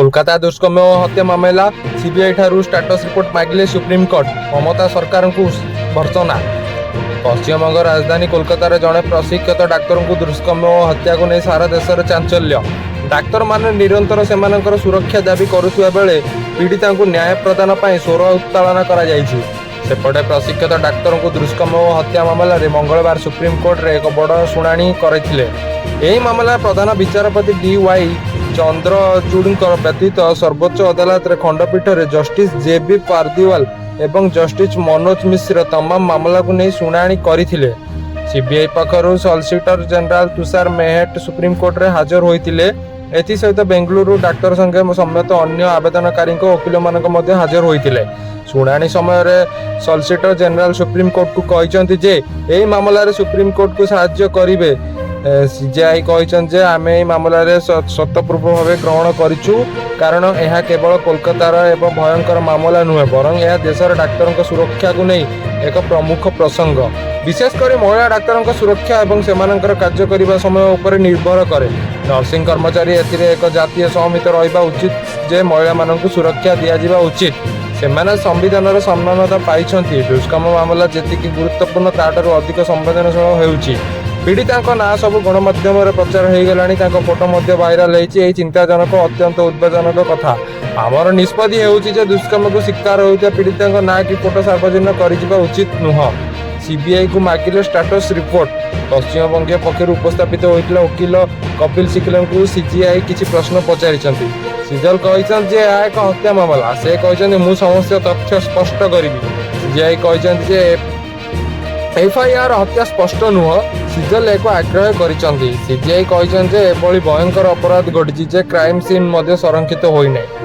कोलकाता दुष्कर्म और हत्या मामला सीबीआई ठारू स्टाटस रिपोर्ट मागिले सुप्रीमकोर्ट ममता सरकार को भर्त्सना। पश्चिमबंग राजधानी कोलकातार जड़े प्रशिक्षित डाक्तर को दुष्कर्म और हत्या को नहीं सारा देश में चांचल्य। डाक्तर माने निरंतर सेमानकर सुरक्षा दाबी करुवा बेले पीड़िता को न्याय प्रदान पर स्वर उत्तोलन सेपटे प्रशिक्षित डाक्तर को दुष्कर्म और हत्या मामलें मंगलवार सुप्रीमकोर्ट एक बड़ शुणाणी करते। मामला प्रधान विचारपति DY चंद्रचूड़ व्यतीत सर्वोच्च अदालत खंडपीठ में जस्टिस JB पारदीवाल एवं जस्टिस मनोज मिश्र तमाम मामला को नहीं शुणाणी करथिले। सीबीआई पक्षर solicitor general Tushar Mehta supreme court में हाजर होते। एसत बेंगलुरु डाक्तर संघ समेत अन्य आवेदनकारी वकिल मान हाजर होते। शुणाणी समय सॉलिसिटर जनरल सुप्रीमकोर्ट को कहते जे यही मामलें सुप्रीमकोर्ट को साहाय्य करेंगे। सीजेआई कहते आम यह मामलें सतपूर्व भाव ग्रहण करूँ कारण यह केवल कोलकातार एवं भयंकर मामला नुहे बरं यह देशर डाक्तर सुरक्षा को नहीं एक प्रमुख प्रसंग। विशेषकर महिला डाक्तर सुरक्षा और सेमानंकर कार्य करने समय उपर निर्भर करे। नर्सिंग कर्मचारी एक जातीय सहमत रहा उचित जे महिला मानक सुरक्षा दिज्व उचित। सेमाने संविधान सम्मानता पाई। दुष्कर्म मामला जी गुरुत्वपूर्ण ताठू अधिक संवेदनशील होउछि। पीड़िता ना सब गणमाध्यम प्रचार हो गला। फोटो भाइराल होती। चिंताजनक अत्यंत उद्वेजनक कथा। आमर निष्पत्ति होउछि दुष्कर्म को शिकार होता पीड़िता ना कि फोटो सार्वजनिक कर उचित नुह। सीबीआई को मागिले स्टाटस रिपोर्ट। पश्चिमबंग पक्षर उपस्थापित होता वकिल कपिल सिकल को सीजीआई किसी प्रश्न पचारि। सिजल कहते यह एक हत्या मामला। से कहते मु समस्त तथ्य स्पष्ट करी। सीजीआई कहते एफआईआर हत्या स्पष्ट नुह। सिजल एक आग्रह कर। सीजीआई कहते एभली भयंकर अपराध घटी जे क्राइम सीन संरक्षित होई नहीं।